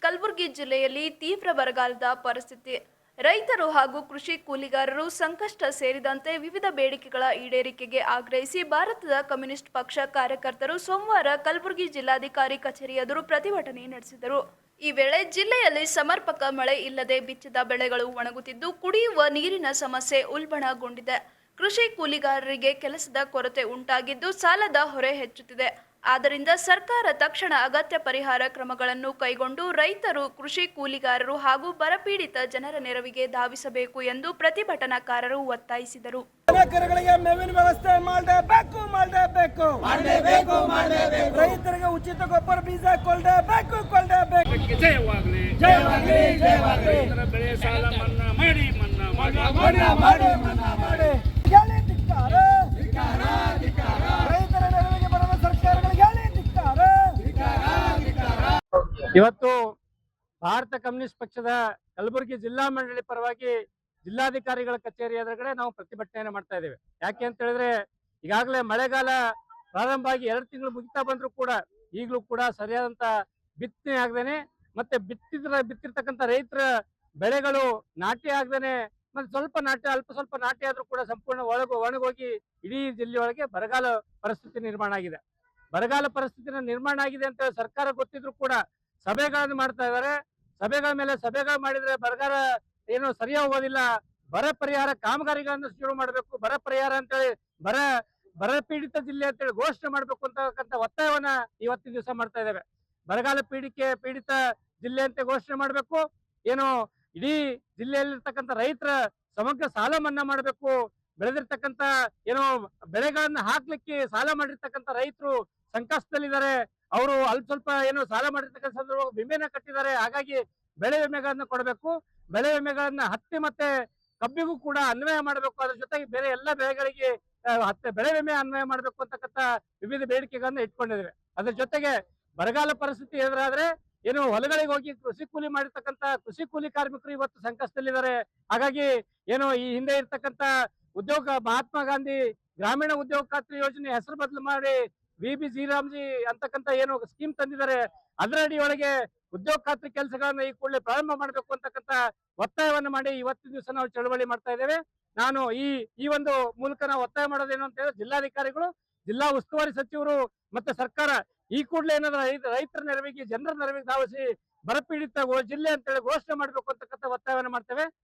ಕಲಬುರಗಿ ಜಿಲ್ಲೆಯಲ್ಲಿ ತೀವ್ರ ಬರಗಾಲದ ಪರಿಸ್ಥಿತಿ. ರೈತರು ಹಾಗೂ ಕೃಷಿ ಕೂಲಿಗಾರರು ಸಂಕಷ್ಟ ಸೇರಿದಂತೆ ವಿವಿಧ ಬೇಡಿಕೆಗಳ ಈಡೇರಿಕೆಗೆ ಆಗ್ರಹಿಸಿ ಭಾರತದ ಕಮ್ಯುನಿಸ್ಟ್ ಪಕ್ಷ ಕಾರ್ಯಕರ್ತರು ಸೋಮವಾರ ಕಲಬುರಗಿ ಜಿಲ್ಲಾಧಿಕಾರಿ ಕಚೇರಿ ಎದುರು ಪ್ರತಿಭಟನೆ ನಡೆಸಿದರು. ಈ ವೇಳೆ ಜಿಲ್ಲೆಯಲ್ಲಿ ಸಮರ್ಪಕ ಮಳೆ ಇಲ್ಲದೆ ಬಿತ್ತಿದ ಬೆಳೆಗಳು ಒಣಗುತ್ತಿದ್ದು ಕುಡಿಯುವ ನೀರಿನ ಸಮಸ್ಯೆ ಉಲ್ಬಣಗೊಂಡಿದೆ. ಕೃಷಿ ಕೂಲಿಗಾರರಿಗೆ ಕೆಲಸದ ಕೊರತೆ ಉಂಟಾಗಿದ್ದು ಸಾಲದ ಹೊರೆ ಹೆಚ್ಚುತ್ತಿದೆ. ಆದ್ದರಿಂದ ಸರ್ಕಾರ ತಕ್ಷಣ ಅಗತ್ಯ ಪರಿಹಾರ ಕ್ರಮಗಳನ್ನು ಕೈಗೊಂಡು ರೈತರು, ಕೃಷಿ ಕೂಲಿಗಾರರು ಹಾಗೂ ಬರಪೀಡಿತ ಜನರ ನೆರವಿಗೆ ಧಾವಿಸಬೇಕು ಎಂದು ಪ್ರತಿಭಟನಾಕಾರರು ಒತ್ತಾಯಿಸಿದರು. ಮೇವಿನ ವ್ಯವಸ್ಥೆ ಮಾಡಲೇಬೇಕು. ರೈತರಿಗೆ ಉಚಿತ ಗೊಬ್ಬರ ಬೀಜ ಕೊಡಲೇಬೇಕು. ಜಯವಾಗಲಿ. ರೈತರ ಬೆಳೆ ಸಾಲ ಮನ್ನಾ ಮಾಡಿ. ರೈತರ ನೆರವಿಗೆ ಬರುವ ಸರ್ಕಾರಗಳಿಗೆ ಇವತ್ತು ಭಾರತ ಕಮ್ಯುನಿಸ್ಟ್ ಪಕ್ಷದ ಕಲಬುರಗಿ ಜಿಲ್ಲಾ ಮಂಡಳಿ ಪರವಾಗಿ ಜಿಲ್ಲಾಧಿಕಾರಿಗಳ ಕಚೇರಿ ಎದುರುಗಡೆ ನಾವು ಪ್ರತಿಭಟನೆಯನ್ನು ಮಾಡ್ತಾ ಇದ್ದೇವೆ. ಯಾಕೆ ಅಂತ ಹೇಳಿದ್ರೆ ಈಗಾಗಲೇ ಮಳೆಗಾಲ ಪ್ರಾರಂಭ ಆಗಿ 2 ತಿಂಗಳು ಮುಗಿತಾ ಬಂದ್ರು ಕೂಡ ಈಗಲೂ ಕೂಡ ಸರಿಯಾದಂತ ಬಿತ್ತನೆ ಆಗದೇನೆ ಮತ್ತೆ ಬಿತ್ತಿರ್ತಕ್ಕಂಥ ರೈತರ ಬೆಳೆಗಳು ನಾಟಿ ಆಗದೇನೆ ಮತ್ತೆ ಅಲ್ಪ ಸ್ವಲ್ಪ ನಾಟಿ ಆದ್ರೂ ಕೂಡ ಸಂಪೂರ್ಣ ಒಣಗೋಗಿ ಇಡೀ ಜಿಲ್ಲೆಯೊಳಗೆ ಬರಗಾಲ ಪರಿಸ್ಥಿತಿ ನಿರ್ಮಾಣ ಆಗಿದೆ. ಬರಗಾಲ ಪರಿಸ್ಥಿತಿನ ನಿರ್ಮಾಣ ಆಗಿದೆ ಅಂತ ಸರ್ಕಾರ ಗೊತ್ತಿದ್ರು ಕೂಡ ಸಭೆಗಳನ್ನು ಮಾಡ್ತಾ ಇದ್ದಾರೆ. ಸಭೆಗಳ ಮೇಲೆ ಸಭೆಗಳು ಮಾಡಿದ್ರೆ ಬರಗಾಲ ಏನು ಸರಿಯಾಗಿ ಹೋಗೋದಿಲ್ಲ. ಬರ ಪರಿಹಾರ ಕಾಮಗಾರಿಗಳನ್ನು ಶುರು ಮಾಡಬೇಕು. ಬರ ಪರಿಹಾರ ಅಂತೇಳಿ ಬರ ಪೀಡಿತ ಜಿಲ್ಲೆ ಅಂತೇಳಿ ಘೋಷಣೆ ಮಾಡ್ಬೇಕು ಅಂತಕ್ಕಂಥ ಒತ್ತಾಯವನ್ನ ಇವತ್ತಿನ ದಿವಸ ಮಾಡ್ತಾ ಇದ್ದೇವೆ. ಬರಗಾಲ ಪೀಡಿತ ಜಿಲ್ಲೆ ಅಂತ ಘೋಷಣೆ ಮಾಡ್ಬೇಕು. ಏನು ಇಡೀ ಜಿಲ್ಲೆಯಲ್ಲಿರ್ತಕ್ಕಂಥ ರೈತರ ಸಮಗ್ರ ಸಾಲ ಮನ್ನಾ ಮಾಡಬೇಕು. ಬೆಳೆದಿರ್ತಕ್ಕಂಥ ಏನೋ ಬೆಳೆಗಳನ್ನ ಹಾಕ್ಲಿಕ್ಕೆ ಸಾಲ ಮಾಡಿರ್ತಕ್ಕಂಥ ರೈತರು ಸಂಕಷ್ಟದಲ್ಲಿದ್ದಾರೆ. ಅವರು ಅಲ್ಪ ಸ್ವಲ್ಪ ಏನೋ ಸಾಲ ಮಾಡಿರ್ತಕ್ಕಂಥ ಸಂದರ್ಭ ವಿಮೆನ ಕಟ್ಟಿದ್ದಾರೆ. ಹಾಗಾಗಿ ಬೆಳೆ ವಿಮೆಗಳನ್ನ ಕೊಡಬೇಕು. ಬೆಳೆ ವಿಮೆಗಳನ್ನ ಹತ್ತಿ ಮತ್ತೆ ಕಬ್ಬಿಗೂ ಕೂಡ ಅನ್ವಯ ಮಾಡಬೇಕು. ಅದ್ರ ಜೊತೆಗೆ ಬೇರೆ ಎಲ್ಲ ಬೆಳೆಗಳಿಗೆ ಬೆಳೆ ವಿಮೆ ಅನ್ವಯ ಮಾಡಬೇಕು ಅಂತಕ್ಕಂಥ ವಿವಿಧ ಬೇಡಿಕೆಗಳನ್ನ ಇಟ್ಕೊಂಡಿದ್ದೇವೆ. ಅದ್ರ ಜೊತೆಗೆ ಬರಗಾಲ ಪರಿಸ್ಥಿತಿ ಎದುರಾದ್ರೆ ಏನು ಹೊಲಗಳಿಗೆ ಹೋಗಿ ಕೃಷಿ ಕೂಲಿ ಮಾಡಿರ್ತಕ್ಕಂಥ ಕೃಷಿ ಕೂಲಿ ಕಾರ್ಮಿಕರು ಇವತ್ತು ಸಂಕಷ್ಟದಲ್ಲಿದ್ದಾರೆ. ಹಾಗಾಗಿ ಏನು ಈ ಹಿಂದೆ ಇರ್ತಕ್ಕಂಥ ಮಹಾತ್ಮ ಗಾಂಧಿ ಗ್ರಾಮೀಣ ಉದ್ಯೋಗ ಖಾತ್ರಿ ಯೋಜನೆ ಹೆಸರು ಬದಲು ಮಾಡಿ VB ರಾಮ್ಜಿ ಅಂತಕ್ಕಂಥ ಏನು ಸ್ಕೀಮ್ ತಂದಿದ್ದಾರೆ. ಅದರ ಅಡಿಯೊಳಗೆ ಉದ್ಯೋಗ ಖಾತ್ರಿ ಕೆಲಸಗಳನ್ನ ಈ ಕೂಡಲೇ ಪ್ರಾರಂಭ ಮಾಡಬೇಕು ಅಂತಕ್ಕಂಥ ಒತ್ತಾಯವನ್ನು ಮಾಡಿ ಇವತ್ತಿನ ದಿವಸ ನಾವು ಚಳವಳಿ ಮಾಡ್ತಾ ಇದ್ದೇವೆ. ನಾನು ಈ ಒಂದು ಮೂಲಕ ನಾವು ಒತ್ತಾಯ ಮಾಡೋದೇನು ಅಂತ ಹೇಳಿದ್ರೆ ಜಿಲ್ಲಾಧಿಕಾರಿಗಳು, ಜಿಲ್ಲಾ ಉಸ್ತುವಾರಿ ಸಚಿವರು ಮತ್ತೆ ಸರ್ಕಾರ ಈ ಕೂಡಲೇ ಏನಾದ್ರು ರೈತರ ನೆರವಿಗೆ, ಜನರ ನೆರವಿಗೆ ಧಾವಿಸಿ ಬರಪೀಡಿತ ಜಿಲ್ಲೆ ಅಂತೇಳಿ ಘೋಷಣೆ ಮಾಡಬೇಕು ಅಂತಕ್ಕಂಥ ಒತ್ತಾಯವನ್ನು ಮಾಡ್ತೇವೆ.